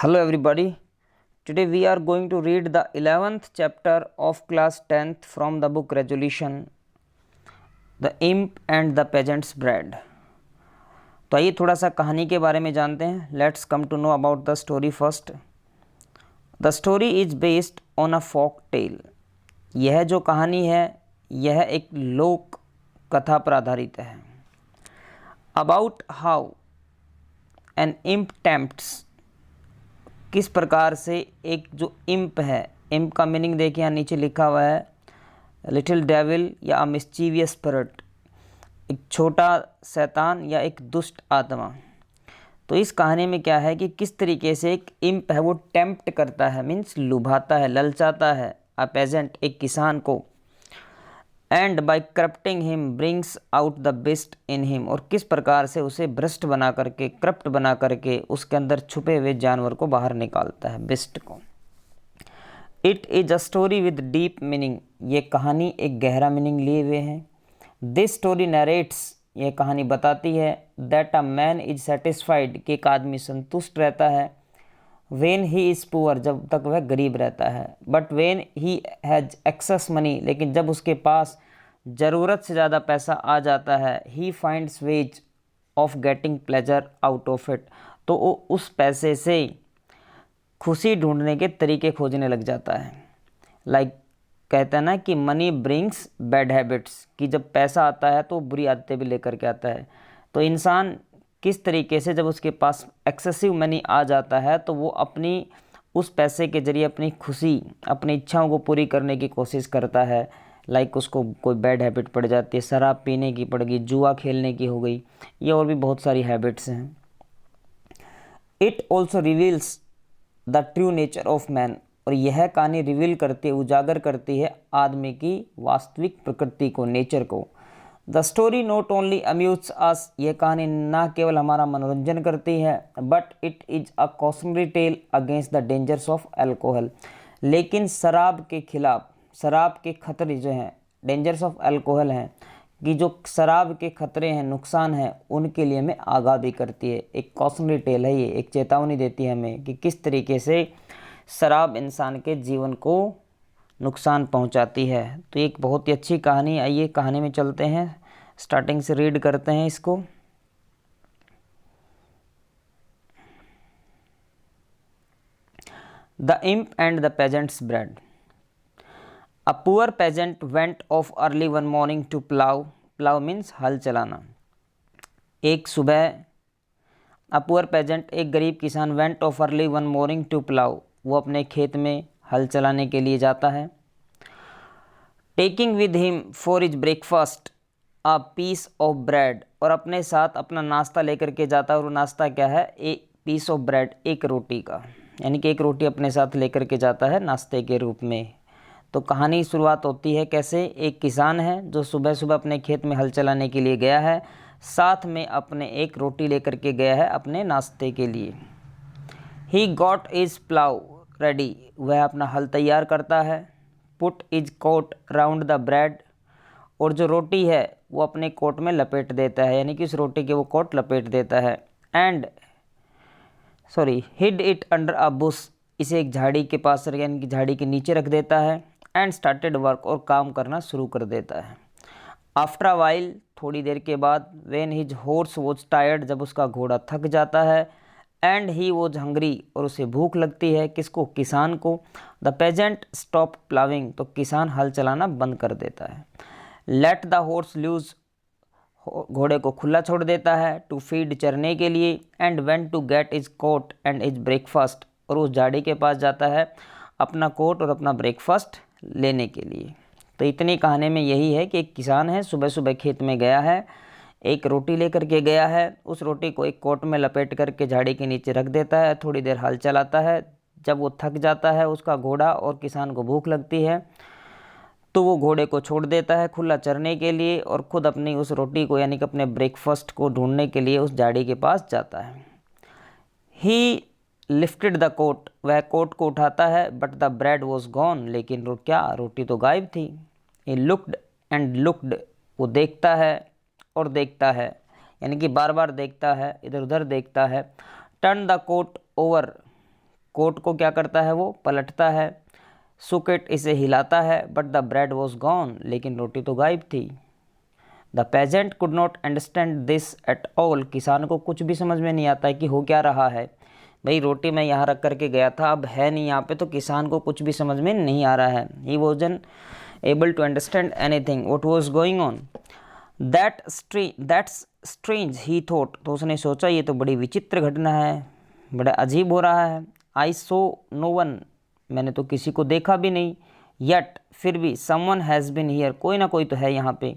Hello everybody. Today we are going to read the 11th chapter of class 10th from the book Resolution, The Imp and the Peasant's Bread. तो आइए थोड़ा सा कहानी के बारे में जानते हैं. Let's come to know about the story first. The story is based on a folk tale. यह जो कहानी है यह एक लोक कथा पर आधारित है. अबाउट हाउ एन इम्प टेम्प्ट्स, किस प्रकार से एक जो इम्प है, इम्प का मीनिंग देखिए यहाँ नीचे लिखा हुआ है, लिटिल डेविल या मिस्चीवियस स्पिरिट, एक छोटा शैतान या एक दुष्ट आत्मा. तो इस कहानी में क्या है कि किस तरीके से एक इम्प है वो टेम्प्ट करता है, मीन्स लुभाता है, ललचाता है अ पेजेंट, एक किसान को, and by corrupting him brings out the best in him, और किस प्रकार से उसे भ्रष्ट बना करके, करप्ट बना करके उसके अंदर छुपे हुए जानवर को बाहर निकालता है, बेस्ट को. It is a story with deep meaning. ये कहानी एक गहरा मीनिंग लिए हुए हैं. दिस स्टोरी नरेट्स, यह कहानी बताती है, that a man is satisfied, कि एक आदमी संतुष्ट रहता है, वेन ही इज़ पुअर, जब तक वह गरीब रहता है, but when he has excess money, लेकिन जब उसके पास ज़रूरत से ज़्यादा पैसा आ जाता है, he finds ways of getting pleasure out of it, तो वो उस पैसे से खुशी ढूंढने के तरीके खोजने लग जाता है. लाइक कहते हैं ना कि मनी ब्रिंग्स बैड हैबिट्स, कि जब पैसा आता है तो बुरी आदतें भी लेकर के आता है. तो इंसान किस तरीके से जब उसके पास एक्सेसिव मनी आ जाता है तो वो अपनी उस पैसे के ज़रिए अपनी खुशी, अपनी इच्छाओं को पूरी करने की कोशिश करता है. लाइक उसको कोई बैड हैबिट पड़ जाती है, शराब पीने की पड़ गई, जुआ खेलने की हो गई, ये और भी बहुत सारी हैबिट्स हैं. It also reveals the true nature of man, और यह कहानी रिवील करती है, उजागर करती है आदमी की वास्तविक प्रकृति को, नेचर को. The story not only amuse us, यह कहानी न केवल हमारा मनोरंजन करती है, but it is a cautionary tale against the dangers of alcohol, लेकिन शराब के खिलाफ, शराब के खतरे जो हैं, डेंजर्स ऑफ अल्कोहल हैं, कि जो शराब के खतरे हैं, नुकसान हैं, उनके लिए हमें आगाह भी करती है. एक कॉशनरी टेल है, ये एक चेतावनी देती है हमें कि किस तरीके से शराब इंसान के जीवन को नुकसान पहुंचाती है. तो एक बहुत ही अच्छी कहानी. आइए कहानी में चलते हैं, स्टार्टिंग से रीड करते हैं इसको. The imp and the peasant's bread. A poor peasant went off early one morning to plough. Plough means हल चलाना. एक सुबह अ पुअर पेजेंट, एक गरीब किसान, went off early one morning to plough, वो अपने खेत में हल चलाने के लिए जाता है. Taking with him for his breakfast a piece of bread, और अपने साथ अपना नाश्ता लेकर के जाता है. और वो नाश्ता क्या है? ए पीस ऑफ ब्रेड, एक रोटी का, यानी कि एक रोटी अपने साथ लेकर के जाता है नाश्ते के रूप में. तो कहानी की शुरुआत होती है कैसे? एक किसान है जो सुबह सुबह अपने खेत में हल चलाने के लिए गया है, साथ में अपने एक रोटी लेकर के गया है अपने नाश्ते के लिए. He got his plough ready, वह अपना हल तैयार करता है. Put his coat round the bread, और जो रोटी है वो अपने कोट में लपेट देता है, यानी कि उस रोटी के वो कोट लपेट देता है. And hid it under a bush, इसे एक झाड़ी के पास, यानी कि झाड़ी के नीचे रख देता है. एंड स्टार्टेड वर्क, और काम करना शुरू कर देता है. आफ्टर अ वाइल, थोड़ी देर के बाद, when his horse was tired, जब उसका घोड़ा थक जाता है, एंड ही वॉज हंग्री, और उसे भूख लगती है. किसको? किसान को. द पेजेंट स्टॉप प्लाविंग, तो किसान हल चलाना बंद कर देता है. लेट द हॉर्स लूज, घोड़े को खुला छोड़ देता है. टू फीड, चरने के लिए. And went to get his coat and his breakfast, और उस झाड़ी के पास जाता है अपना कोट और अपना ब्रेकफास्ट लेने के लिए. तो इतनी कहानी में यही है कि एक किसान है, सुबह सुबह खेत में गया है, एक रोटी लेकर के गया है, उस रोटी को एक कोट में लपेट करके झाड़ी के नीचे रख देता है, थोड़ी देर हल चलाता है. जब वो थक जाता है उसका घोड़ा और किसान को भूख लगती है, तो वो घोड़े को छोड़ देता है खुला चरने के लिए, और खुद अपनी उस रोटी को, यानी कि अपने ब्रेकफास्ट को ढूंढने के लिए उस झाड़ी के पास जाता है. ही लिफ्टेड द कोट, वह कोट को उठाता है, but the bread was gone, लेकिन क्या, रोटी तो गायब थी. ही लुक्ड एंड लुक्ड, वो देखता है और देखता है, यानी कि बार बार देखता है, इधर उधर देखता है. Turn the coat over, coat को क्या करता है, वो पलटता है। shook it, इसे हिलाता है। But the bread was gone, लेकिन रोटी तो गायब थी। The peasant could not understand this at all, किसान को कुछ भी समझ में नहीं आता है कि हो क्या रहा है। भाई रोटी मैं यहाँ रख करके गया था, अब है नहीं यहाँ पे, तो किसान को कुछ भी समझ में नहीं आ रहा है। He wasn't able to understand anything what was going on. That's strange he thought, तो उसने सोचा ये तो बड़ी विचित्र घटना है, बड़ा अजीब हो रहा है। आई सो नो वन, मैंने तो किसी को देखा भी नहीं। यट, फिर भी, समवन हैज़ बिन हियर, कोई ना कोई तो है यहाँ पे।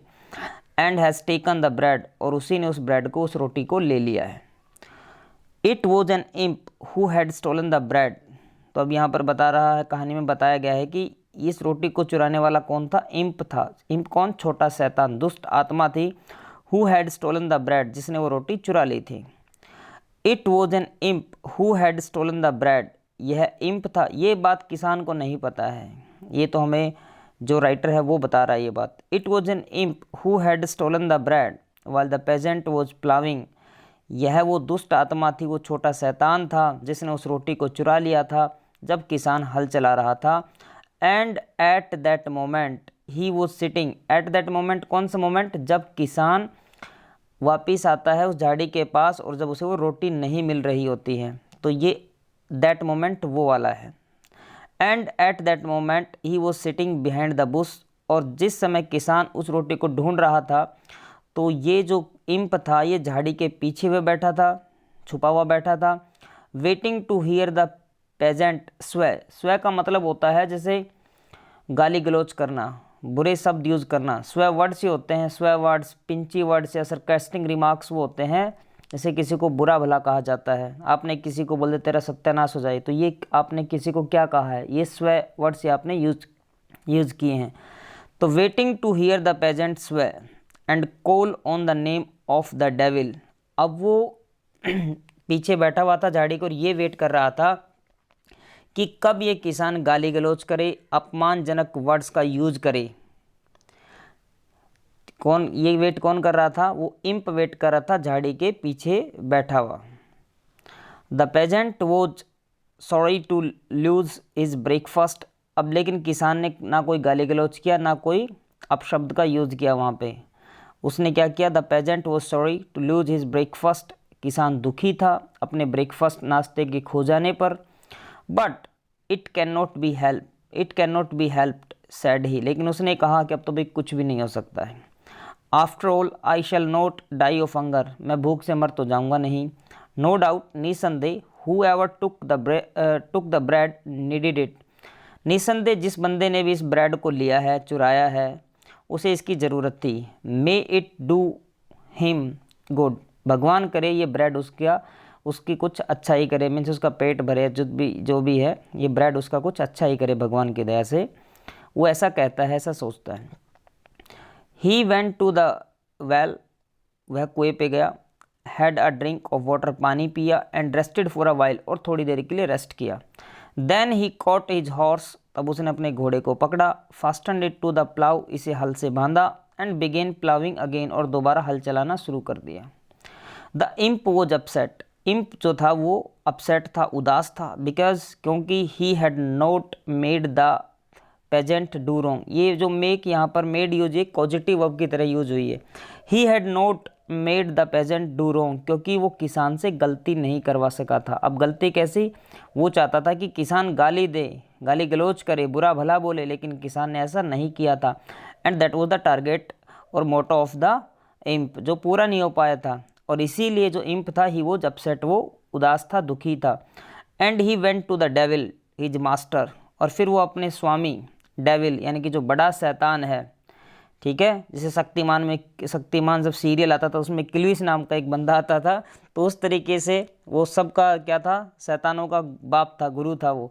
And has taken the bread, और उसी ने उस ब्रेड को, उस रोटी को ले लिया है। It was an imp who had stolen the bread, तो अब यहाँ पर बता रहा है, कहानी में बताया गया है कि इस रोटी को चुराने वाला कौन था, इम्प था। इम्प कौन, छोटा शैतान, दुष्ट आत्मा थी। Who had stolen the bread, जिसने वो रोटी चुरा ली थी। It was an imp who had stolen the bread, यह इम्प था। ये बात किसान को नहीं पता है, ये तो हमें जो राइटर है वो बता रहा है ये बात। It was an imp who had stolen the bread while the peasant was ploughing, यह वो दुष्ट आत्मा थी, वो छोटा शैतान था जिसने उस रोटी को चुरा लिया था जब किसान हल चला रहा था। And at that moment he was sitting, at that moment कौन सा मोमेंट, जब किसान वापिस आता है उस झाड़ी के पास और जब उसे वो रोटी नहीं मिल रही होती है, तो ये दैट मोमेंट वो वाला है। And at that moment he was sitting behind the Bush, और जिस समय किसान उस रोटी को ढूंढ रहा था तो ये जो इम्प था ये झाड़ी के पीछे हुए बैठा था, छुपा हुआ बैठा था। Waiting to hear the peasant swear, swear का मतलब होता है जैसे गाली गलौज करना, बुरे शब्द यूज़ करना। स्वे वर्ड्स ही होते हैं, स्वे वर्ड्स, पिंची वर्ड्स या सरकास्टिक रिमार्क्स वो होते हैं जैसे किसी को बुरा भला कहा जाता है। आपने किसी को बोल दे तेरा सत्यानाश हो जाए, तो ये आपने किसी को क्या कहा है, ये स्वे वर्ड्स आपने यूज़ किए हैं। तो waiting to hear the peasant swear and call on the name of the devil, अब वो पीछे बैठा हुआ था झाड़ी को और ये वेट कर रहा था कि कब ये किसान गाली गलौज करे, अपमानजनक वर्ड्स का यूज करे। कौन ये वेट कौन कर रहा था, वो इम्प वेट कर रहा था झाड़ी के पीछे बैठा हुआ। The peasant was sorry to lose his breakfast, अब लेकिन किसान ने ना कोई गाली गलौज किया ना कोई अपशब्द का यूज किया वहाँ पे। उसने क्या किया, the peasant was sorry to lose his breakfast, किसान दुखी था अपने ब्रेकफास्ट नाश्ते के खो जाने पर। But it can not be help, it can not be helped said he, लेकिन उसने कहा कि अब तो भाई कुछ भी नहीं हो सकता है। After all I shall not die of hunger, मैं भूख से मर तो जाऊंगा नहीं। नो डाउट, निसंदेह, whoever took the bread needed it, निसंदेह जिस बंदे ने भी इस ब्रेड को लिया है, चुराया है, उसे इसकी ज़रूरत थी। May it do him good, भगवान करे ये ब्रेड उसकी कुछ अच्छा ही करे, मीन्स उसका पेट भरे, जो भी है ये ब्रेड उसका कुछ अच्छा ही करे भगवान की दया से, वो ऐसा कहता है, ऐसा सोचता है। He went to the well, वह कुएं पे गया। Had a drink of water, पानी पिया। And rested for a while, और थोड़ी देर के लिए रेस्ट किया। Then he caught his horse, तब उसने अपने घोड़े को पकड़ा। Fasten it to the plough, इसे हल से बांधा। एंड बिगेन प्लाविंग अगेन, और दोबारा हल चलाना शुरू कर दिया। The imp was upset, imp जो था वो अपसेट था, उदास था। बिकॉज क्योंकि he had not made the peasant do wrong, ये जो मेक यहाँ पर मेड यूज है पॉजिटिव वर्ब की तरह यूज हुई है। He had not made the peasant do wrong, क्योंकि वो किसान से गलती नहीं करवा सका था। अब गलती कैसी, वो चाहता था कि किसान गाली दे, गाली गलौज करे, बुरा भला बोले, लेकिन किसान ने ऐसा नहीं किया था। And that was the target और मोटो ऑफ द इम्प, जो पूरा नहीं हो पाया था, और इसीलिए जो इम्प था ही वो अपसेट, वो उदास था, दुखी था। And he went to the devil his master, और फिर वो अपने स्वामी डेविल यानी कि जो बड़ा शैतान है, ठीक है, जैसे शक्तिमान जब सीरियल आता था उसमें किलविस नाम का एक बंदा आता था, तो उस तरीके से वो सबका क्या था, शैतानों का बाप था, गुरु था वो।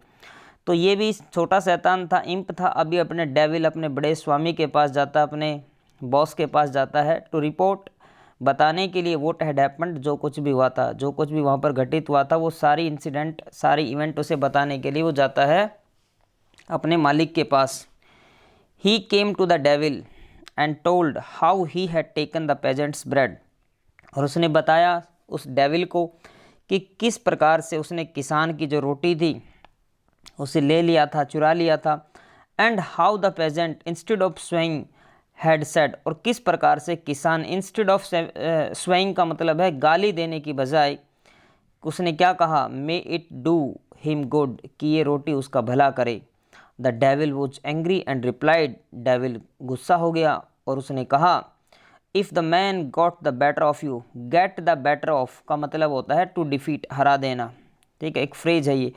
तो ये भी छोटा शैतान था, इम्प था। अभी अपने डेविल, अपने बड़े स्वामी के पास जाता, अपने बॉस के पास जाता है, टू रिपोर्ट, बताने के लिए व्हाट हैड हैपेंड, जो कुछ भी हुआ था, जो कुछ भी वहाँ पर घटित हुआ था, वो सारी इंसिडेंट, सारी इवेंट उसे बताने के लिए वो जाता है अपने मालिक के पास। He came to the devil and told how he had taken the peasant's bread, और उसने बताया उस डेविल को कि किस प्रकार से उसने किसान की जो रोटी थी उसे ले लिया था, चुरा लिया था। And how the peasant instead of swearing had said, और किस प्रकार से किसान इंस्टेड ऑफ स्वेइंग का मतलब है गाली देने की बजाय उसने क्या कहा, may it do him good, कि ये रोटी उसका भला करे। The devil was angry and replied, devil गुस्सा हो गया और उसने कहा, if the man got the better of you, gate the better of का मतलब होता है टू डिफीट, हरा देना। ठीक है, एक फ्रेज है ये।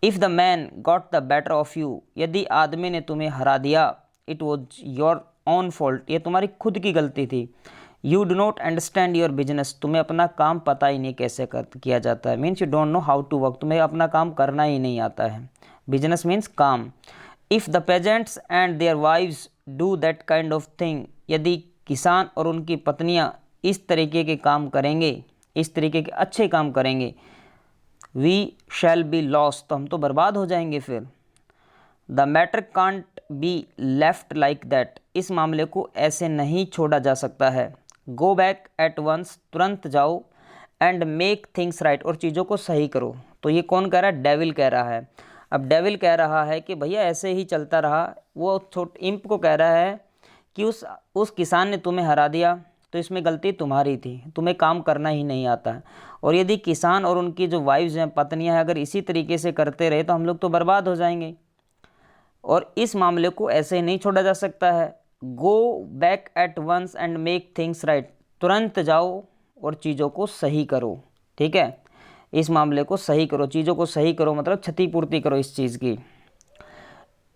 If the man got the better of you, यदि आदमी ने तुम्हें हरा दिया, it was your on fault, ये तुम्हारी खुद की गलती थी। You do not understand your business, तुम्हें अपना काम पता ही नहीं कैसे किया जाता है। Means you don't know how to work, तुम्हें अपना काम करना ही नहीं आता है। बिजनेस मीन्स काम। If the peasants and their wives do that kind of thing, यदि किसान और उनकी पत्नियां इस तरीके के काम करेंगे, इस तरीके के अच्छे काम करेंगे, वी शैल बी लॉस्ट, तो हम तो बर्बाद हो जाएंगे फिर। The matter can't be left like that, इस मामले को ऐसे नहीं छोड़ा जा सकता है। गो बैक एट वंस, तुरंत जाओ। एंड मेक थिंग्स राइट, और चीज़ों को सही करो। तो ये कौन कह रहा है, डेविल कह रहा है। अब डेविल कह रहा है कि भैया ऐसे ही चलता रहा, वो इम्प को कह रहा है कि उस किसान ने तुम्हें हरा दिया, तो इसमें गलती तुम्हारी थी, तुम्हें काम करना ही नहीं आता है। और यदि किसान और उनकी जो वाइफ्स हैं, पत्नियां हैं, अगर इसी तरीके से करते रहे तो हम लोग तो बर्बाद हो जाएंगे, और इस मामले को ऐसे ही नहीं छोड़ा जा सकता है। Go back at once and make things right, तुरंत जाओ और चीज़ों को सही करो। ठीक है, इस मामले को सही करो, चीज़ों को सही करो मतलब क्षतिपूर्ति करो इस चीज़ की।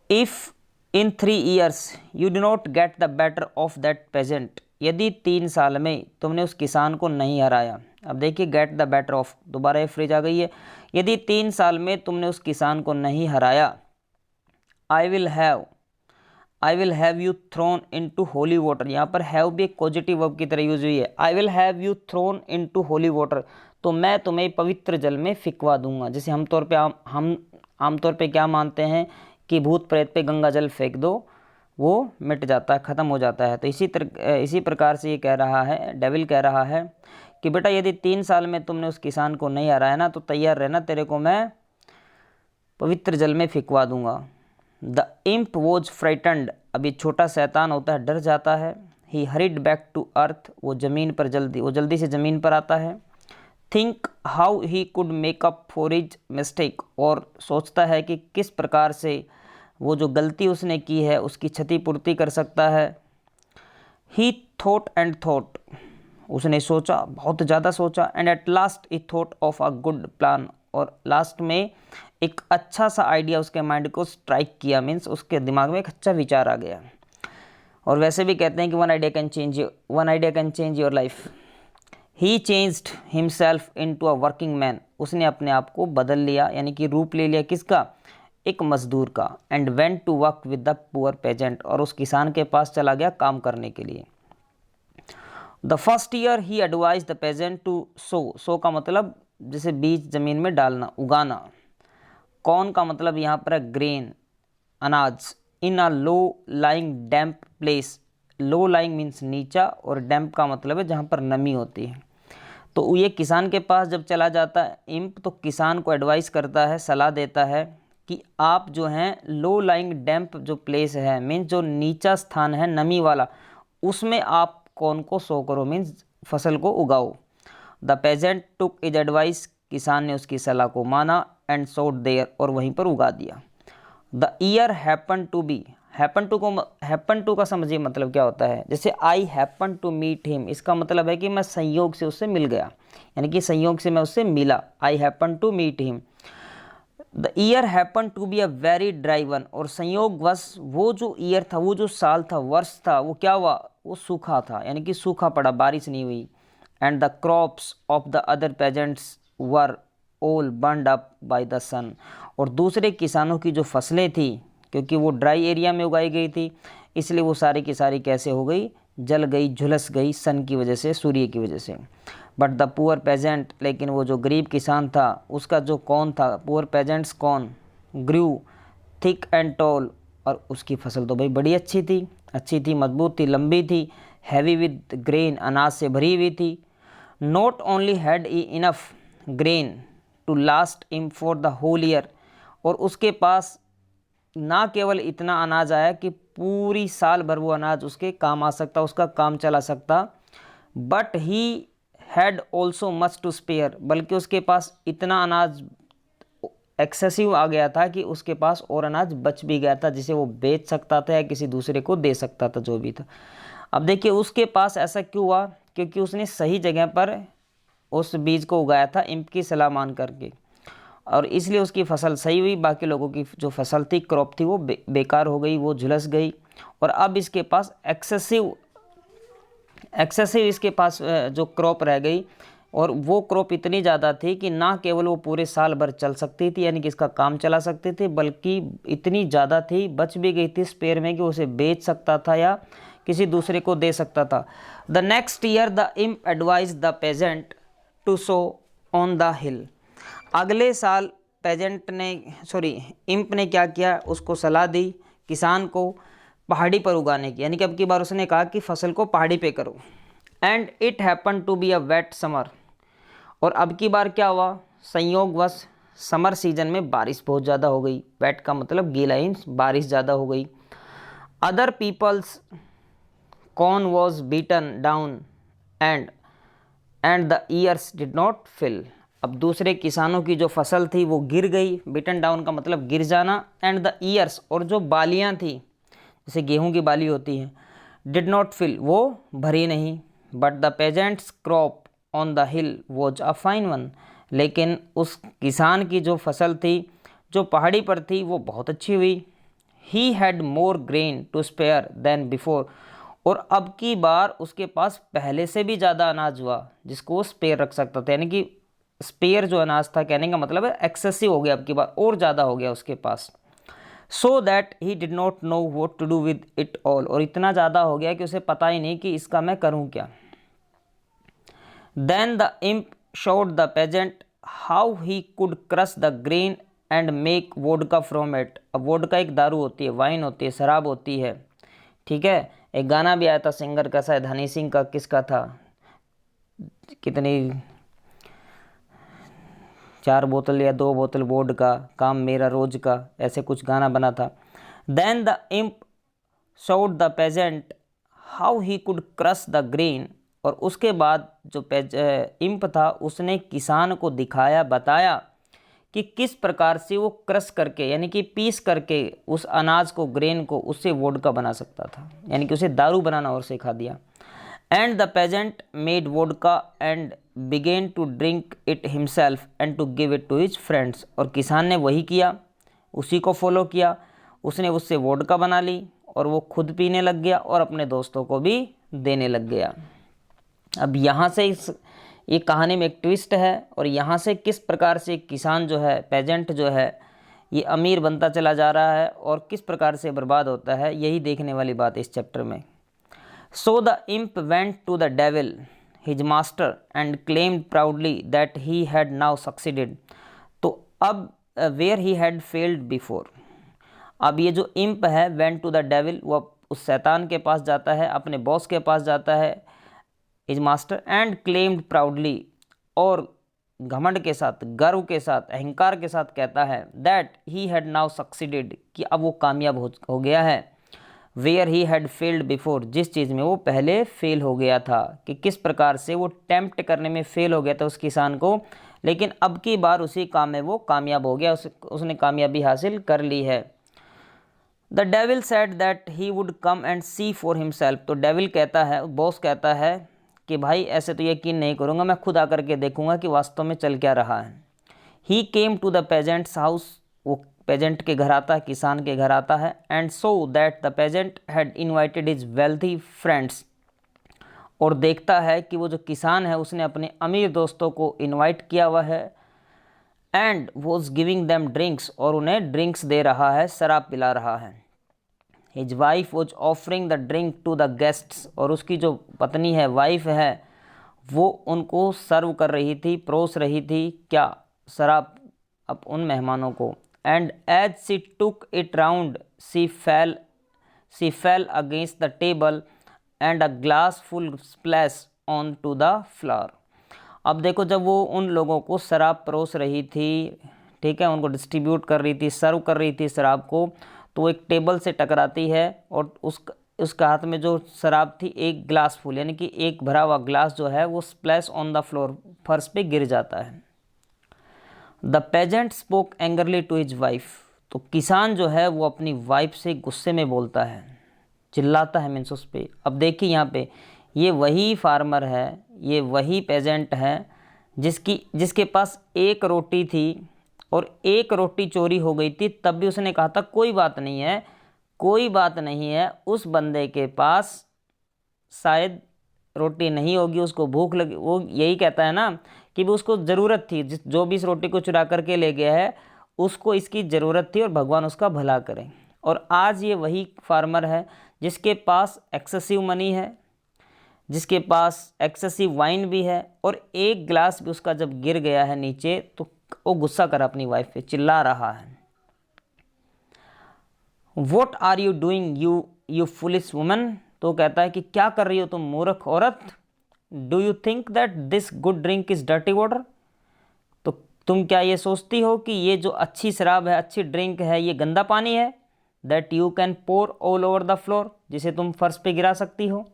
If in 3 years you do not get the better of that peasant, यदि 3 साल में तुमने उस किसान को नहीं हराया। अब देखिए, गेट द बेटर ऑफ, दोबारा ये फ्रेज आ गई है। यदि 3 साल में तुमने उस किसान को नहीं हराया, I will have you thrown into holy water, यहाँ पर हैव भी एक पॉजिटिव वर्ब की तरह यूज हुई है। I will have you thrown into holy water, तो मैं तुम्हें पवित्र जल में फिकवा दूंगा। जैसे हम आमतौर पे क्या मानते हैं कि भूत प्रेत पे गंगा जल फेंक दो, वो मिट जाता है, ख़त्म हो जाता है। तो इसी प्रकार से ये कह रहा है, डेविल कह रहा है कि बेटा यदि 3 साल में तुमने उस किसान को नहीं हराया ना, तो तैयार रहना, तेरे को मैं पवित्र जल में फिकवा दूंगा। द इम्प वॉज फ्राइटन्ड, अभी छोटा शैतान होता है, डर जाता है। ही हरिड बैक टू अर्थ, वो जल्दी से ज़मीन पर आता है। Think how he could make up for his mistake, और सोचता है कि किस प्रकार से वो जो गलती उसने की है उसकी क्षतिपूर्ति कर सकता है। ही थॉट एंड थॉट, उसने सोचा, बहुत ज़्यादा सोचा। And at last he thought of a good plan, और लास्ट में एक अच्छा सा आइडिया उसके माइंड को स्ट्राइक किया, मीन्स उसके दिमाग में एक अच्छा विचार आ गया। और वैसे भी कहते हैं कि one idea can change your life. He changed himself into a working man, उसने अपने आप को बदल लिया, यानी कि रूप ले लिया किसका, एक मजदूर का। And went to work with the poor peasant, और उस किसान के पास चला गया काम करने के लिए। The first year he advised the peasant to sow का मतलब जैसे बीज जमीन में डालना, उगाना। कॉर्न का मतलब यहाँ पर है ग्रेन, अनाज। इन अ लो लाइंग डैम्प प्लेस, लो लाइंग मीन्स नीचा, और डैम्प का मतलब है जहाँ पर नमी होती है। तो ये किसान के पास जब चला जाता है इम्प, तो किसान को एडवाइस करता है, सलाह देता है कि आप जो हैं लो लाइंग डैम्प जो प्लेस है, मीन्स जो नीचा स्थान है नमी वाला, उसमें आप कॉर्न को सो करो, मीन्स फसल को उगाओ। The peasant took his advice, किसान ने उसकी सलाह को माना। एंड सोड देयर, और वहीं पर उगा दिया। The year happen to be, happen to का समझिए मतलब क्या होता है। जैसे I happen to meet him, इसका मतलब है कि मैं संयोग से उससे मिल गया, यानी कि संयोग से मैं उससे मिला। I happen to meet him. The year happen to be a very dry one, और संयोगवश वो जो ईयर था, वो जो साल था, वर्ष था, वो क्या हुआ, वो सूखा था, यानी कि सूखा पड़ा, बारिश नहीं हुई। And the crops of the other peasants were all burned up by the sun, और दूसरे किसानों की जो फसलें थी, क्योंकि वो ड्राई एरिया में उगाई गई थी, इसलिए वो सारी की सारी कैसे हो गई, जल गई, झुलस गई सन की वजह से, सूर्य की वजह से। बट द पुअर पेजेंट, लेकिन वो जो गरीब किसान था, उसका जो कौन था, पुअर पेजेंट्स कौन, ग्रू थिक एंड टॉल, और उसकी फसल तो भाई बड़ी अच्छी थी, मजबूत थी, लंबी थी। हैवी विद ग्रेन, अनाज से भरी हुई थी। Not only had he enough grain to last him for the whole year, और उसके पास ना केवल इतना अनाज आया कि पूरी साल भर वो अनाज उसके काम आ सकता, उसका काम चला सकता, but he had also much to spare, बल्कि उसके पास इतना अनाज एक्सेसिव आ गया था कि उसके पास और अनाज बच भी गया था, जिसे वो बेच सकता था या किसी दूसरे को दे सकता था, जो भी था। अब देखिए उसके पास ऐसा क्यों हुआ, क्योंकि उसने सही जगह पर उस बीज को उगाया था इम्प की सलाह मान करके, और इसलिए उसकी फसल सही हुई। बाकी लोगों की जो फसल थी, क्रॉप थी, वो बेकार हो गई, वो झुलस गई। और अब इसके पास एक्सेसिव इसके पास जो क्रॉप रह गई, और वो क्रॉप इतनी ज़्यादा थी कि ना केवल वो पूरे साल भर चल सकती थी, यानी कि इसका काम चला सकते थे, बल्कि इतनी ज़्यादा थी, बच भी गई थी स्पेयर में, कि उसे बेच सकता था या किसी दूसरे को दे सकता था। The next year the imp advise the peasant to sow on the hill. अगले साल इम्प ने क्या किया, उसको सलाह दी किसान को पहाड़ी पर उगाने की, यानी कि अब की बार उसने कहा कि फसल को पहाड़ी पे करो। And it happen to be a wet summer, और अब की बार क्या हुआ, संयोगवश समर सीजन में बारिश बहुत ज़्यादा हो गई। वेट का मतलब गीला, बारिश ज़्यादा हो गई। Other people's corn was beaten down and the ears did not fill. अब दूसरे किसानों की जो फसल थी वो गिर गई, बीटन डाउन का मतलब गिर जाना, एंड द ईयर्स, और जो बालियाँ थी जैसे गेहूं की बाली होती है, डिड नॉट फिल, वो भरी नहीं। But the pageants crop on the hill was a fine one, लेकिन उस किसान की जो फसल थी जो पहाड़ी पर थी वो बहुत अच्छी हुई। He had more grain to spare than before, और अब की बार उसके पास पहले से भी ज़्यादा अनाज हुआ जिसको वो स्पेयर रख सकता था, यानी कि स्पेयर जो अनाज था, कहने का मतलब है एक्सेसिव हो गया, अब की बार और ज़्यादा हो गया उसके पास। So that he did not know what to do with it all, और इतना ज़्यादा हो गया कि उसे पता ही नहीं कि इसका मैं करूँ क्या। Then the imp showed the peasant how he could crush the grain and make vodka from it. अब वोडका एक दारू होती है, वाइन होती है, शराब होती है, ठीक है। एक गाना भी आया था सिंगर का, शायद हनी सिंह का, किसका था, कितनी 4 बोतल या 2 बोतल वोडका, काम मेरा रोज का, ऐसे कुछ गाना बना था। Then the imp showed the peasant how he could crush the grain, और उसके बाद जो इम्प था उसने किसान को दिखाया, बताया कि किस प्रकार से वो क्रश करके, यानी कि पीस करके उस अनाज को, ग्रेन को, उससे वोडका बना सकता था, यानी कि उसे दारू बनाना और सिखा दिया। And the peasant made vodka and began to drink it himself and to give it to his friends, और किसान ने वही किया, उसी को फॉलो किया, उसने उससे वोडका बना ली और वो खुद पीने लग गया और अपने दोस्तों को भी देने लग गया। अब यहाँ से ये कहानी में एक ट्विस्ट है, और यहाँ से किस प्रकार से किसान जो है, पेजेंट जो है, ये अमीर बनता चला जा रहा है और किस प्रकार से बर्बाद होता है, यही देखने वाली बात इस चैप्टर में। So the imp went to the devil his master and claimed proudly that he had now succeeded. तो अब where he had failed before, अब ये जो इम्प है वेंट टू द डेविल, वो उस शैतान के पास जाता है, अपने बॉस के पास जाता है, his master, and claimed proudly, और घमंड के साथ, गर्व के साथ, अहंकार के साथ कहता है that he had now succeeded, कि अब वो कामयाब हो गया है। Where he had failed before, जिस चीज़ में वो पहले फेल हो गया था, कि किस प्रकार से वो टेम्प्ट करने में फेल हो गया था उस किसान को, लेकिन अब की बार उसी काम में वो कामयाब हो गया, उसने कामयाबी हासिल कर ली है। The devil said that he would come and see for himself, तो डेविल कहता है, बॉस कहता है कि भाई ऐसे तो यकीन नहीं करूँगा, मैं खुद आकर के देखूंगा कि वास्तव में चल क्या रहा है। He came to the peasant's house, वो पेजेंट के घर आता है, किसान के घर आता है, and so that the peasant had invited his wealthy friends, और देखता है कि वो जो किसान है उसने अपने अमीर दोस्तों को इन्वाइट किया हुआ है, and was giving them drinks, और उन्हें ड्रिंक्स दे रहा है, शराब पिला रहा है। His wife was offering the drink to the guests, और उसकी जो पत्नी है, वाइफ है, वो उनको सर्व कर रही थी, परोस रही थी, क्या, शराब, अब उन मेहमानों को। And as she took it round she fell against the table and a glass full splash on to the floor. अब देखो, जब वो उन लोगों को शराब परोस रही थी ठीक है, उनको डिस्ट्रीब्यूट कर रही थी, सर्व कर रही थी शराब को, तो वो एक टेबल से टकराती है और उसका हाथ में जो शराब थी एक गिलास फुल, यानी कि एक भरा हुआ ग्लास जो है वो स्प्लैश ऑन द फ्लोर, फर्श पे गिर जाता है। The peasant spoke angrily to his wife, तो किसान जो है वो अपनी वाइफ से गुस्से में बोलता है, चिल्लाता है मीन्स उस पर। अब देखिए यहाँ पे ये वही फार्मर है, ये वही पेजेंट है जिसके पास एक रोटी थी और एक रोटी चोरी हो गई थी, तब भी उसने कहा था कोई बात नहीं है, कोई बात नहीं है। उस बंदे के पास शायद रोटी नहीं होगी, उसको भूख लगी, वो यही कहता है ना कि भी उसको ज़रूरत थी, जो भी इस रोटी को चुरा करके ले गया है उसको इसकी ज़रूरत थी और भगवान उसका भला करें। और आज ये वही फार्मर है जिसके पास एक्सेसिव मनी है, जिसके पास एक्सेसिव वाइन भी है, और एक गिलास भी उसका जब गिर गया है नीचे तो वो गुस्सा कर अपनी वाइफ पे, चिल्ला रहा है। What are you doing you foolish woman, तो कहता है कि क्या कर रही हो तुम मूर्ख औरत। Do you think that this good drink is dirty water, तो तुम क्या ये सोचती हो कि ये जो अच्छी शराब है, अच्छी ड्रिंक है, ये गंदा पानी है। That you can pour all over the floor, जिसे तुम फर्श पे गिरा सकती हो।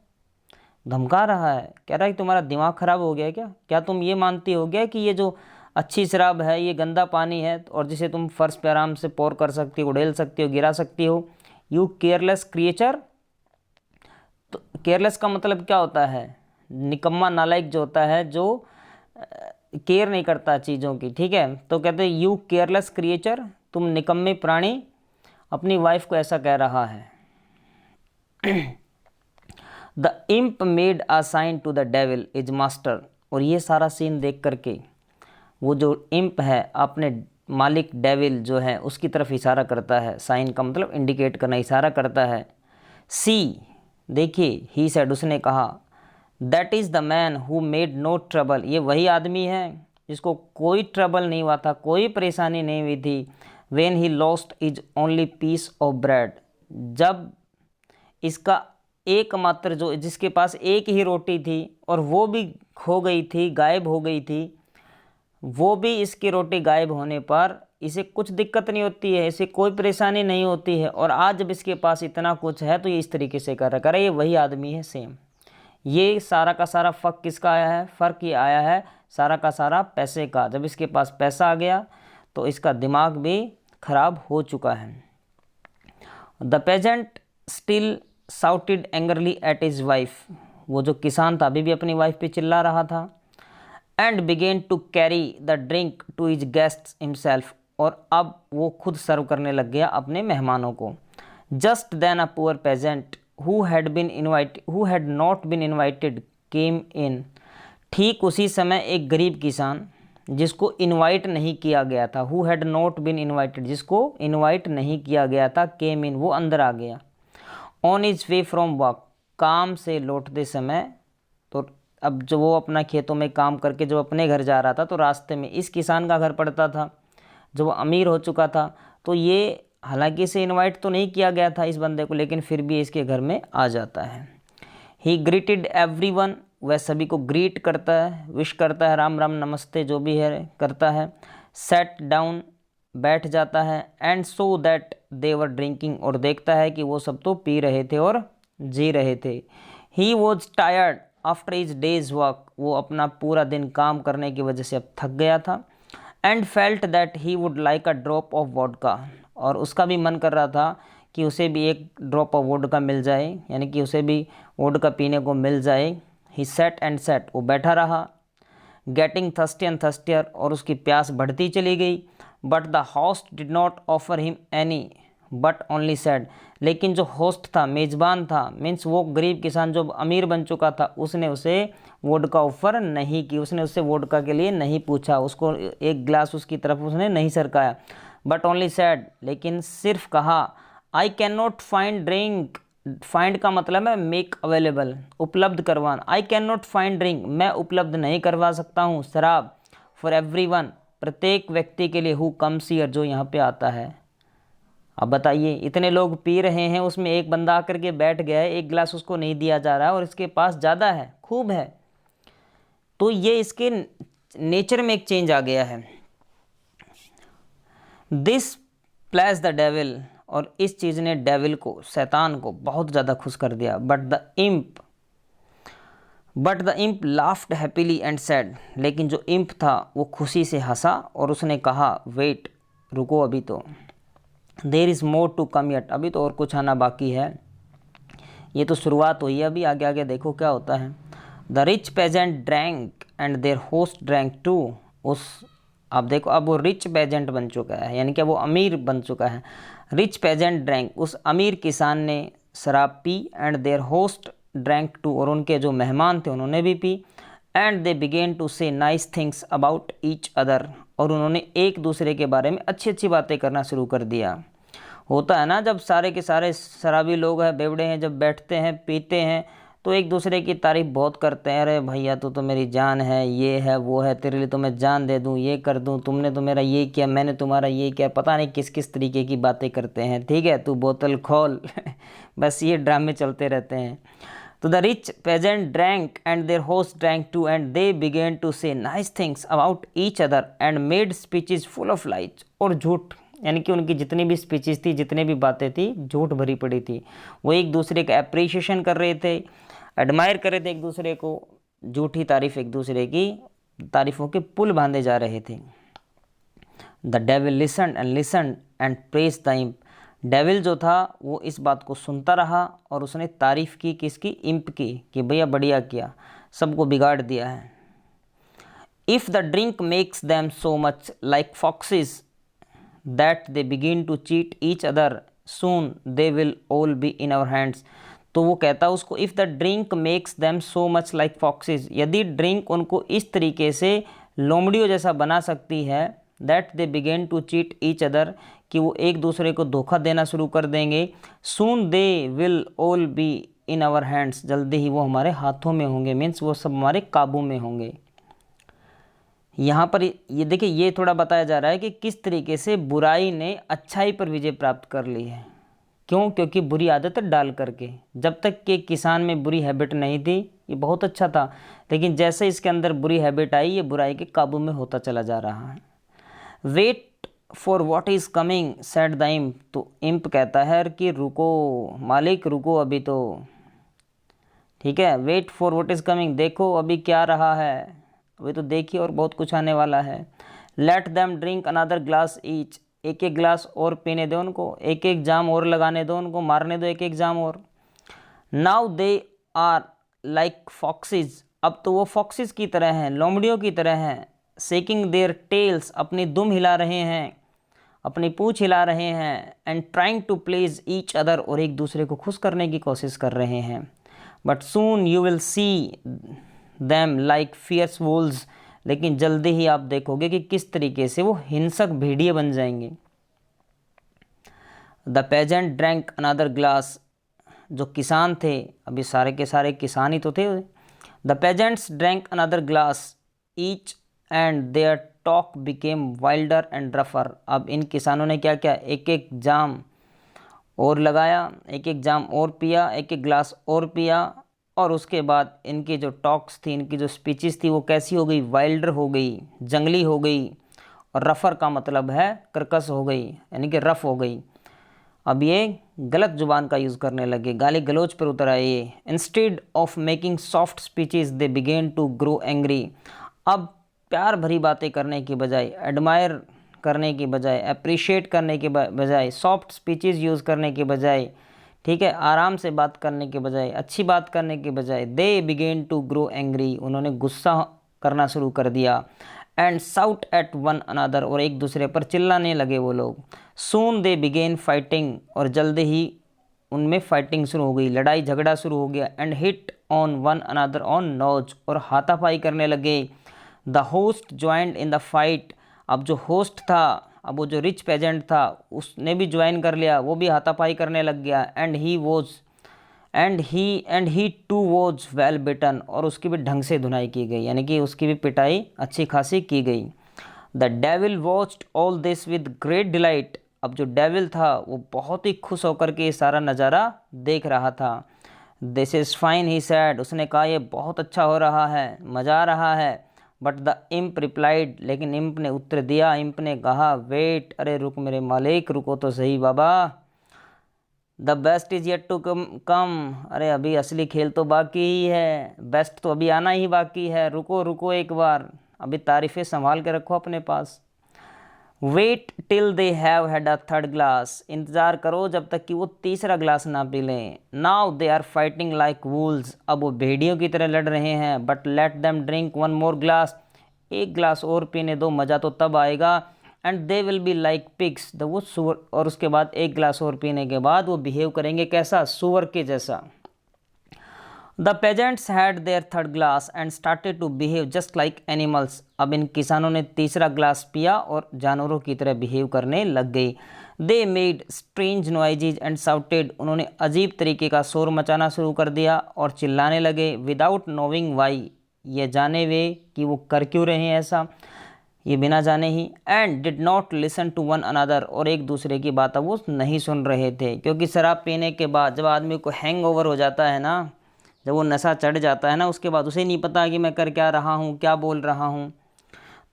धमका रहा है, कह रहा है कि तुम्हारा दिमाग खराब हो गया है क्या तुम ये मानती हो गया कि ये जो अच्छी शराब है ये गंदा पानी है और जिसे तुम फर्श पे आराम से पोर कर सकती हो, उड़ेल सकती हो, गिरा सकती हो। यू केयरलेस क्रिएचर, तो केयरलेस का मतलब क्या होता है, निकम्मा नालायक जो होता है, जो केयर नहीं करता चीज़ों की, ठीक है। तो कहते हैं यू केयरलेस क्रिएचर, तुम निकम्मे प्राणी, अपनी वाइफ को ऐसा कह रहा है। The imp made a sign to the devil is master, और ये सारा सीन देख करके वो जो इम्प है अपने मालिक डेविल जो है उसकी तरफ इशारा करता है। साइन का मतलब इंडिकेट करना, इशारा करता है। सी, देखिए, ही सेड, उसने कहा, that is the man who made no trouble, ये वही आदमी है जिसको कोई ट्रबल नहीं हुआ था, कोई परेशानी नहीं हुई थी। When he lost his only piece of bread, जब इसका एकमात्र जो जिसके पास एक ही रोटी थी और वो भी खो गई थी, गायब हो गई थी, वो भी इसकी रोटी गायब होने पर इसे कुछ दिक्कत नहीं होती है, इसे कोई परेशानी नहीं होती है। और आज जब इसके पास इतना कुछ है तो ये इस तरीके से कर रहा है, ये वही आदमी है सेम। ये सारा का सारा फ़र्क किसका आया है, फ़र्क ये आया है सारा का सारा पैसे का। जब इसके पास पैसा आ गया तो इसका दिमाग भी खराब हो चुका है। The peasant still shouted angrily at his wife, वो जो किसान था अभी भी अपनी वाइफ पे चिल्ला रहा था। And began to carry the drink to his guests himself, और अब वो खुद सर्व करने लग गया अपने मेहमानों को। Just then a poor peasant who had not been invited came in, ठीक उसी समय एक गरीब किसान जिसको इनवाइट नहीं किया गया था, who had not been invited, जिसको इनवाइट नहीं किया गया था, केम इन, वो अंदर आ गया। On is way from work, काम से लौटते समय, तो अब जो वो अपना खेतों में काम करके जब अपने घर जा रहा था तो रास्ते में इस किसान का घर पड़ता था जो वो अमीर हो चुका था। तो ये हालांकि इसे इनवाइट तो नहीं किया गया था इस बंदे को, लेकिन फिर भी इसके घर में आ जाता है। ही ग्रीटेड एवरीवन, वह सभी को ग्रीट करता है, विश करता है, राम राम नमस्ते जो भी है करता है। सेट डाउन, बैठ जाता है। And so that they were drinking, और देखता है कि वो सब तो पी रहे थे और जी रहे थे। He was tired after his days work, वो अपना पूरा दिन काम करने की वजह से अब थक गया था। And felt that he would like a drop of vodka, और उसका भी मन कर रहा था कि उसे भी एक ड्रॉप ऑफ वोडका मिल जाए, यानी कि उसे भी वोडका पीने को मिल जाए। ही सेट एंड सेट, वो बैठा रहा। गेटिंग थर्स्टी एंड थर्स्टियर, और उसकी प्यास बढ़ती चली गई। But the host did not offer him any but only said, लेकिन जो होस्ट था, मेज़बान था, मीन्स वो गरीब किसान जो अमीर बन चुका था, उसने उसे वोडका ऑफर नहीं की, उसने उससे वोडका के लिए नहीं पूछा, उसको एक गिलास उसकी तरफ उसने नहीं सरकाया। बट ओनली सेड, लेकिन सिर्फ कहा, I can not find drink, find का मतलब है मेक अवेलेबल, उपलब्ध करवाना। I can not find drink, मैं उपलब्ध नहीं करवा सकता हूँ शराब, फॉर एवरीवन, प्रत्येक व्यक्ति के लिए, हु कम्स हियर, जो यहाँ पे आता है। अब बताइए, इतने लोग पी रहे हैं, उसमें एक बंदा आकर के बैठ गया है, एक गिलास उसको नहीं दिया जा रहा है और इसके पास ज़्यादा है, खूब है, तो ये इसके नेचर में एक चेंज आ गया है। दिस प्लेस द डेविल, और इस चीज़ ने डेविल को, शैतान को बहुत ज़्यादा खुश कर दिया। But the imp laughed happily and said, लेकिन जो इम्प था वो खुशी से हंसा और उसने कहा वेट, रुको अभी तो, there is more to come yet, अभी तो और कुछ आना बाकी है, ये तो शुरुआत हुई है, अभी आगे आगे देखो क्या होता है। The rich peasant drank and their host drank too, उस, आप देखो अब वो रिच पेजेंट बन चुका है, यानी कि वो अमीर बन चुका है। रिच पेजेंट ड्रैंक, उस अमीर किसान ने शराब पी, and their host drank too, और उनके जो मेहमान थे उन्होंने भी पी। And they began to say nice things about each other, और उन्होंने एक दूसरे के बारे में अच्छी अच्छी बातें करना शुरू कर दिया। होता है ना, जब सारे के सारे शराबी लोग हैं, बेवड़े हैं, जब बैठते हैं पीते हैं तो एक दूसरे की तारीफ बहुत करते हैं, अरे भैया तू तो मेरी जान है, ये है वो है, तेरे लिए तो मैं जान दे दूं, ये कर दूं, तुमने तो मेरा ये किया, मैंने तुम्हारा ये किया, पता नहीं किस किस तरीके की बातें करते हैं। ठीक है, तू बोतल खोल बस ये ड्रामे चलते रहते हैं। तो the rich peasant drank and their host drank too, and they began to say nice things about each other and made speeches full of lies, और झूठ, यानी कि उनकी जितनी भी स्पीचेस थी, जितने भी बातें थी, झूठ भरी पड़ी थी। वो एक दूसरे का अप्रिशिएशन कर रहे थे, एडमायर कर रहे थे एक दूसरे को, झूठी तारीफ, एक दूसरे की तारीफों के पुल बांधे जा रहे थे। The devil listen and praise the imp, devil जो था वो इस बात को सुनता रहा और उसने तारीफ की किसकी, इम्प की, कि भैया बढ़िया किया, सबको बिगाड़ दिया है। If the drink makes them so much like foxes that they begin to cheat each other, soon they will all be in our hands. तो वो कहता है उसको, if the drink makes them so much like foxes, यदि drink उनको इस तरीके से लोमड़ियों जैसा बना सकती है, that they began to cheat each other, कि वो एक दूसरे को धोखा देना शुरू कर देंगे, soon they will all be in our hands, जल्दी ही वो हमारे हाथों में होंगे, मीन्स वो सब हमारे काबू में होंगे। यहाँ पर ये देखिए, ये थोड़ा बताया जा रहा है कि किस तरीके से बुराई ने अच्छाई पर विजय प्राप्त कर ली है। क्यों? क्योंकि बुरी आदत डाल करके। जब तक कि किसान में बुरी हैबिट नहीं थी, ये बहुत अच्छा था, लेकिन जैसे इसके अंदर बुरी हैबिट आई, ये बुराई के काबू में होता चला जा रहा है। Wait for what is coming said the imp, तो इम्प कहता है कि रुको मालिक, रुको अभी तो, ठीक है, wait for what is coming, देखो अभी क्या रहा है, अभी तो देखिए और बहुत कुछ आने वाला है। Late them drink another glass each, एक एक ग्लास और पीने दो उनको, एक एक जाम और लगाने दो उनको, मारने दो एक एक जाम और। Now they are like foxes, अब तो वो फॉक्सेस की तरह हैं, लोमड़ियों की तरह हैं। शेकिंग देयर टेल्स, अपनी दुम हिला रहे हैं, अपनी पूँछ हिला रहे हैं। And trying to please each other, और एक दूसरे को खुश करने की कोशिश कर रहे हैं। But soon you will see them like fierce wolves, लेकिन जल्दी ही आप देखोगे कि किस तरीके से वो हिंसक भेड़िए बन जाएंगे। The peasant drank another glass, जो किसान थे, अभी सारे के सारे किसान ही तो थे। The peasants drank another glass each and their talk became wilder and रफर, अब इन किसानों ने क्या किया, एक एक जाम और लगाया, एक एक जाम और पिया, एक एक ग्लास और पिया, और उसके बाद इनकी जो टॉक्स थी, इनकी जो स्पीचेस थी, वो कैसी हो गई, वाइल्डर हो गई, जंगली हो गई, और रफ़र का मतलब है कर्कश हो गई, यानी कि रफ़ हो गई। अब ये गलत जुबान का यूज़ करने लगे, गाली गलौज पर उतर आए। Instead of making soft speeches they began to grow angry, अब प्यार भरी बातें करने की बजाय, एडमायर करने की बजाय, अप्रिशिएट करने के बजाय, सॉफ्ट स्पीचेस यूज़ करने के बजाय, ठीक है, आराम से बात करने के बजाय, अच्छी बात करने के बजाय, they began to grow angry, उन्होंने गुस्सा करना शुरू कर दिया। And shout at one another, और एक दूसरे पर चिल्लाने लगे वो लोग। सून दे बिगेन फाइटिंग, और जल्द ही उनमें फाइटिंग शुरू हो गई, लड़ाई झगड़ा शुरू हो गया। And hit on one another on nose, और हाथापाई करने लगे। The host joined in the fight, अब जो होस्ट था, अब वो जो रिच पेजेंट था, उसने भी ज्वाइन कर लिया, वो भी हाथापाई करने लग गया। And he too was well beaten, और उसकी भी ढंग से धुनाई की गई, यानी कि उसकी भी पिटाई अच्छी खासी की गई। The devil watched all this with great delight, अब जो डेविल था वो बहुत ही खुश होकर के ये सारा नज़ारा देख रहा था। This is fine he sad, उसने कहा ये बहुत अच्छा हो रहा है, मज़ा आ रहा है। बट द इम्प रिप्लाइड, लेकिन इम्प ने उत्तर दिया, इम्प ने कहा, वेट, अरे रुक मेरे मालिक, रुको तो सही बाबा, the best is yet to come, अरे अभी असली खेल तो बाकी ही है, बेस्ट तो अभी आना ही बाकी है, रुको रुको एक बार, अभी तारीफें संभाल के रखो अपने पास। Wait till they have had a third glass, इंतजार करो जब तक कि वो तीसरा ग्लास ना पी लें। Now they are fighting like wolves, अब वो भेड़ियों की तरह लड़ रहे हैं। But let them drink one more glass, एक ग्लास और पीने दो, मज़ा तो तब आएगा। And they will be like pigs, the वो सुअर, और उसके बाद एक ग्लास और पीने के बाद वो बिहेव करेंगे कैसा, सुअर के जैसा। The peasants had their third glass and started to behave just like animals, अब इन किसानों ने तीसरा ग्लास पिया और जानवरों की तरह बिहेव करने लग गए। They made strange noises and shouted, उन्होंने अजीब तरीके का शोर मचाना शुरू कर दिया और चिल्लाने लगे। विदाउट नोविंग वाई, ये जाने वे कि वो कर क्यों रहे हैं ऐसा, ये बिना जाने ही। And did not listen to one another, और एक दूसरे की बात वो नहीं सुन रहे थे, क्योंकि शराब पीने के बाद जब आदमी को हैंग ओवर हो जाता है ना, जब वो नशा चढ़ जाता है ना, उसके बाद उसे नहीं पता कि मैं कर क्या रहा हूँ, क्या बोल रहा हूँ,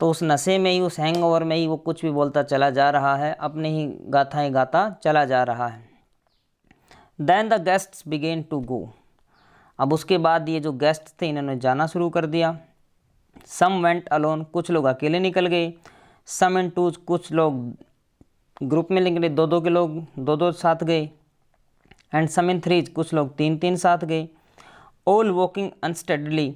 तो उस नशे में ही, उस हैंगओवर में ही वो कुछ भी बोलता चला जा रहा है, अपने ही गाथाएं गाता चला जा रहा है। Then the guests began to go, अब उसके बाद ये जो गेस्ट थे इन्होंने जाना शुरू कर दिया। सम वेंट अलोन, कुछ लोग अकेले निकल गए। सम इन टूज, कुछ लोग ग्रुप में निकले, दो दो के लोग दो दो साथ गए। एंड सम इन थ्रीज, कुछ लोग तीन तीन साथ गए। ऑल वॉकिंग अनस्टेडली,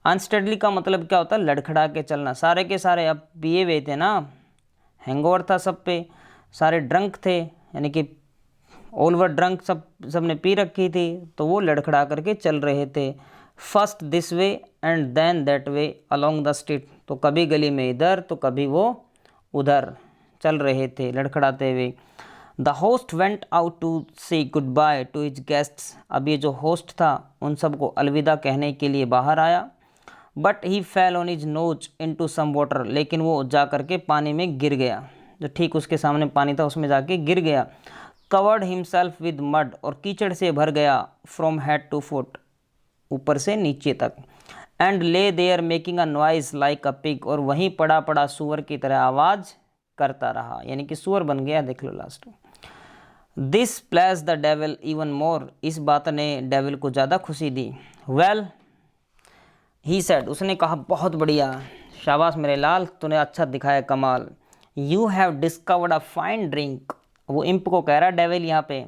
अनस्टेडली का मतलब क्या होता है, लड़खड़ा के चलना। सारे के सारे अब पिए हुए थे ना, हैंगओवर था सब पे, सारे ड्रंक थे, यानी कि ऑल वर ड्रंक, सब ने पी रखी थी, तो वो लड़खड़ा करके चल रहे थे। First this way and then that way along the street, तो कभी गली में इधर तो कभी वो उधर चल रहे थे लड़खड़ाते हुए। The host went out to say goodbye to his guests, अब ये जो होस्ट था उन सबको अलविदा कहने के लिए बाहर आया। But he fell on his nose into some water, लेकिन वो जा करके पानी में गिर गया, जो ठीक उसके सामने पानी था उसमें जाके गिर गया। कवर्ड हिमसेल्फ विद मड, और कीचड़ से भर गया। फ्रॉम हेड टू फुट, ऊपर से नीचे तक। And lay their making a noise like a pig, और वहीं पड़ा पड़ा सुअर की तरह आवाज़ करता रहा, यानी कि सुअर बन गया, देख लो लास्ट में। This place the devil even more, इस बात ने डेविल को ज़्यादा खुशी दी। वेल ही सेड, उसने कहा, बहुत बढ़िया, शाबाश मेरे लाल, तूने अच्छा दिखाया कमाल। You have discovered a fine drink, वो इम्प को कह रहा डेविल यहाँ पे,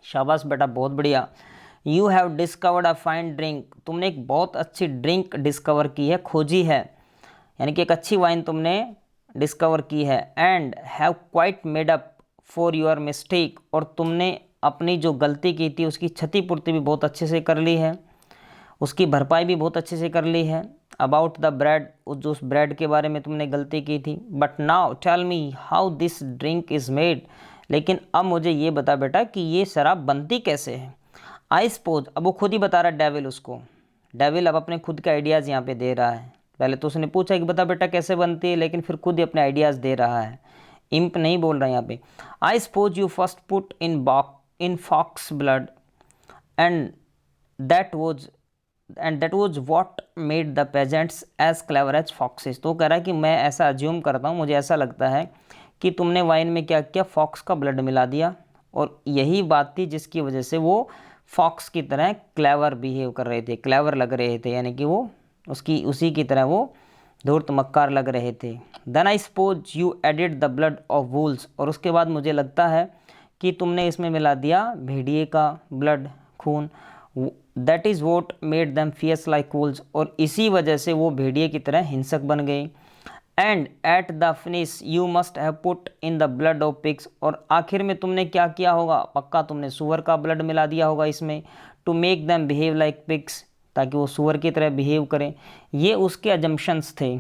शाबाश बेटा बहुत बढ़िया। You have discovered a fine drink, तुमने एक बहुत अच्छी ड्रिंक डिस्कवर की है, खोजी है, यानी कि एक अच्छी वाइन तुमने डिस्कवर की है। And have quite made up for your mistake, और तुमने अपनी जो गलती की थी उसकी क्षतिपूर्ति भी बहुत अच्छे से कर ली है, उसकी भरपाई भी बहुत अच्छे से कर ली है। अबाउट द ब्रेड, जो उस ब्रेड के बारे में तुमने गलती की थी। But now tell me how this drink is made, लेकिन अब मुझे ये बता बेटा कि ये शराब बनती कैसे है। आई सपोज, अब वो खुद ही बता रहा है डेविल उसको, डेविल अब अपने खुद के आइडियाज़ यहाँ पे दे रहा है। पहले तो उसने पूछा कि बता बेटा कैसे बनती है, लेकिन फिर खुद ही अपने आइडियाज़ दे रहा है, इम्प नहीं बोल रहा है यहाँ पे। I suppose you first put in fox blood and that was what made the peasants as clever as foxes, तो कह रहा है कि मैं ऐसा अज्यूम करता हूँ, मुझे ऐसा लगता है कि तुमने वाइन में क्या किया, फॉक्स का ब्लड मिला दिया, और यही बात थी जिसकी वजह से वो फॉक्स की तरह क्लेवर बिहेव कर रहे थे, क्लेवर लग रहे थे, यानी कि वो उसी की तरह वो धूर्त मक्कार लग रहे थे। Then I suppose you added the blood of wolves, और उसके बाद मुझे लगता है कि तुमने इसमें मिला दिया भेड़िए का ब्लड, खून। That is what made them fierce like wolves, और इसी वजह से वो भेड़िए की तरह हिंसक बन गए। And at the finish you must have put in the blood of pigs, और आखिर में तुमने क्या किया होगा, पक्का तुमने सुअर का ब्लड मिला दिया होगा इसमें, to make them behave like pigs, ताकि वो सुअर की तरह बिहेव करें। ये उसके अजम्पशंस थे,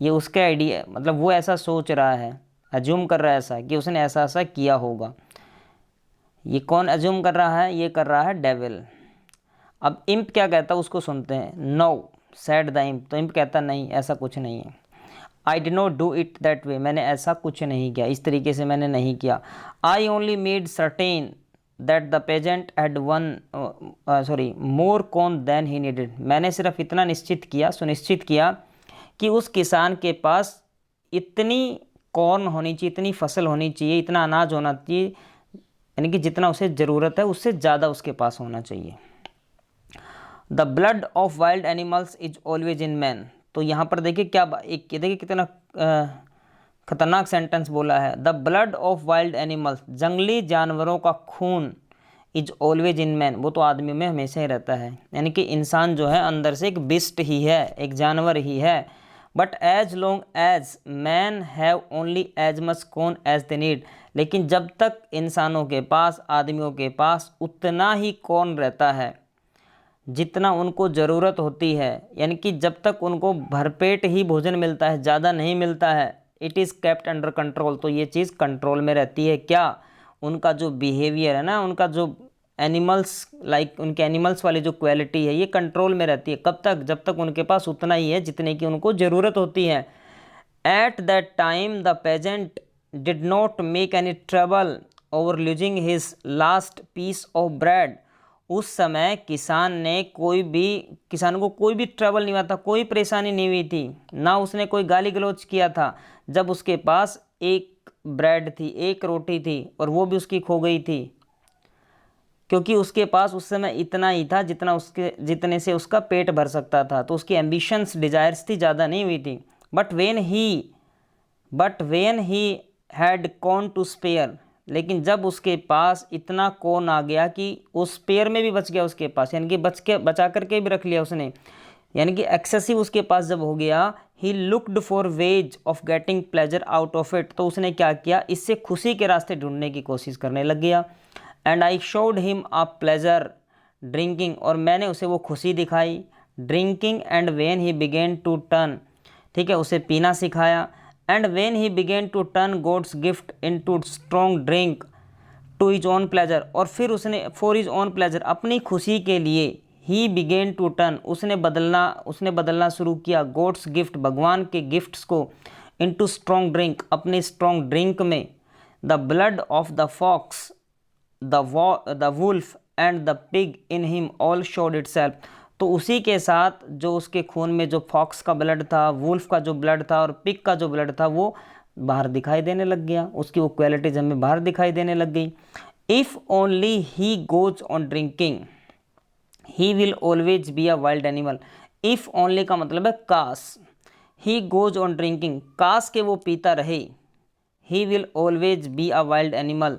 ये उसके आइडिया, मतलब वो ऐसा सोच रहा है, अज्यूम कर रहा है ऐसा कि उसने ऐसा ऐसा किया होगा। ये कौन अज्यूम कर रहा है, ये कर रहा है डेविल। अब इम्प क्या कहता है उसको सुनते हैं। नो सैड द इम्प, तो इम्प कहता नहीं, ऐसा कुछ नहीं है। I did not do it that way, मैंने ऐसा कुछ नहीं किया, इस तरीके से मैंने नहीं किया। I only made certain that the peasant had more corn than he needed, मैंने सिर्फ इतना निश्चित किया, सुनिश्चित किया कि उस किसान के पास इतनी कॉर्न होनी चाहिए, इतनी फसल होनी चाहिए, इतना अनाज होना चाहिए, यानी कि जितना उसे ज़रूरत है उससे ज़्यादा उसके पास होना चाहिए। The blood of wild animals is always in man. तो यहाँ पर देखिए क्या एक देखिए कितना खतरनाक सेंटेंस बोला है। The blood of wild animals, जंगली जानवरों का खून, इज ऑलवेज इन मैन, वो तो आदमी में हमेशा ही रहता है। यानी कि इंसान जो है अंदर से एक बिस्ट ही है, एक जानवर ही है। But as long as man have only as much corn as they need, लेकिन जब तक इंसानों के पास, आदमियों के पास उतना ही कॉर्न रहता है जितना उनको ज़रूरत होती है, यानी कि जब तक उनको भरपेट ही भोजन मिलता है, ज़्यादा नहीं मिलता है, it is kept under control, तो ये चीज़ कंट्रोल में रहती है। क्या? उनका जो बिहेवियर है ना, उनका जो एनिमल्स उनके एनिमल्स वाली जो क्वालिटी है, ये कंट्रोल में रहती है। कब तक? जब तक उनके पास उतना ही है जितने की उनको ज़रूरत होती है। At that time the peasant did not make any trouble over losing his last piece of bread. उस समय किसान को कोई भी ट्रबल नहीं हुआ था, कोई परेशानी नहीं हुई थी, ना उसने कोई गाली गलौज किया था जब उसके पास एक ब्रेड थी, एक रोटी थी, और वो भी उसकी खो गई थी, क्योंकि उसके पास उस समय इतना ही था जितने से उसका पेट भर सकता था। तो उसकी एम्बिशंस, डिजायर्स थी, ज़्यादा नहीं हुई थी। But when he had corn to spare, लेकिन जब उसके पास इतना कॉर्न आ गया कि उस स्पेयर में भी बच गया उसके पास, यानी कि बचा करके भी रख लिया उसने, यानी कि एक्सेसिव उसके पास जब हो गया, he looked for ways of getting pleasure out of it, तो उसने क्या किया, इससे खुशी के रास्ते ढूंढने की कोशिश करने लग गया। And I showed him a pleasure drinking, और मैंने उसे वो खुशी दिखाई drinking. And when he began to turn, ठीक है, उसे पीना सिखाया। And when he began to turn God's gift into strong drink to his own pleasure, और फिर उसने फॉर हिज ओन प्लेजर, अपनी खुशी के लिए, ही बिगेन टू टर्न, उसने बदलना शुरू किया गॉड्स गिफ्ट, भगवान के गिफ्ट्स को, इनटू स्ट्रॉन्ग ड्रिंक, अपने स्ट्रॉन्ग ड्रिंक में। The blood of the fox, the wolf and the pig in him all showed itself, तो उसी के साथ जो उसके खून में जो फॉक्स का ब्लड था, वुल्फ का जो ब्लड था और पिग का जो ब्लड था, वो बाहर दिखाई देने लग गया, उसकी वो क्वालिटीज हमें बाहर दिखाई देने लग गई। If only he goes on drinking he will always be a wild animal. If only का मतलब है काश, ही गोज ऑन ड्रिंकिंग, काश के वो पीता रहे, he will always be a wild animal,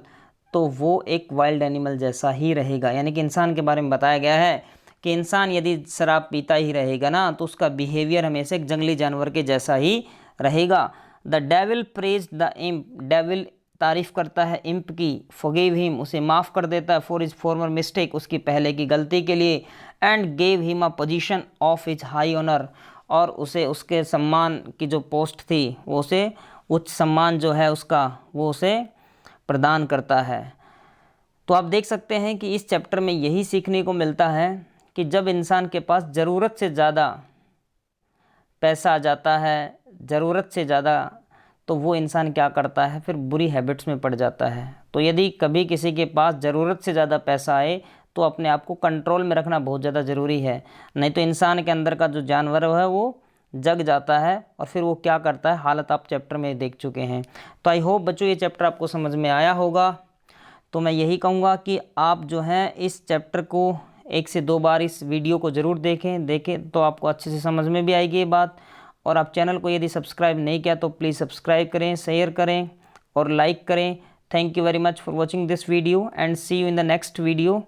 तो वो एक वाइल्ड एनिमल जैसा ही रहेगा। यानी कि इंसान के बारे में बताया गया है कि इंसान यदि शराब पीता ही रहेगा ना, तो उसका बिहेवियर हमेशा एक जंगली जानवर के जैसा ही रहेगा। The devil praise the imp, devil तारीफ करता है इम्प की, फॉरगिव हिम, उसे माफ़ कर देता है, फॉर हिज फॉर्मर मिस्टेक, उसकी पहले की गलती के लिए। And gave him a position of his high honour, और उसे उसके सम्मान की जो पोस्ट थी, वो उसे उच्च सम्मान जो है उसका, वो उसे प्रदान करता है। तो आप देख सकते हैं कि इस चैप्टर में यही सीखने को मिलता है कि जब इंसान के पास ज़रूरत से ज़्यादा पैसा आ जाता है, ज़रूरत से ज़्यादा, तो वो इंसान क्या करता है, फिर बुरी हैबिट्स में पड़ जाता है। तो यदि कभी किसी के पास ज़रूरत से ज़्यादा पैसा आए, तो अपने आप को कंट्रोल में रखना बहुत ज़्यादा ज़रूरी है, नहीं तो इंसान के अंदर का जो जानवर है वो जग जाता है, और फिर वो क्या करता है, हालत आप चैप्टर में देख चुके हैं। तो आई होप बच्चों ये चैप्टर आपको समझ में आया होगा। तो मैं यही कहूँगा कि आप जो हैं इस चैप्टर को 1 से 2 बार इस वीडियो को ज़रूर देखें तो आपको अच्छे से समझ में भी आएगी ये बात। और आप चैनल को यदि सब्सक्राइब नहीं किया तो प्लीज़ सब्सक्राइब करें, शेयर करें और लाइक करें। Thank you very much for watching this video and see you in the next video.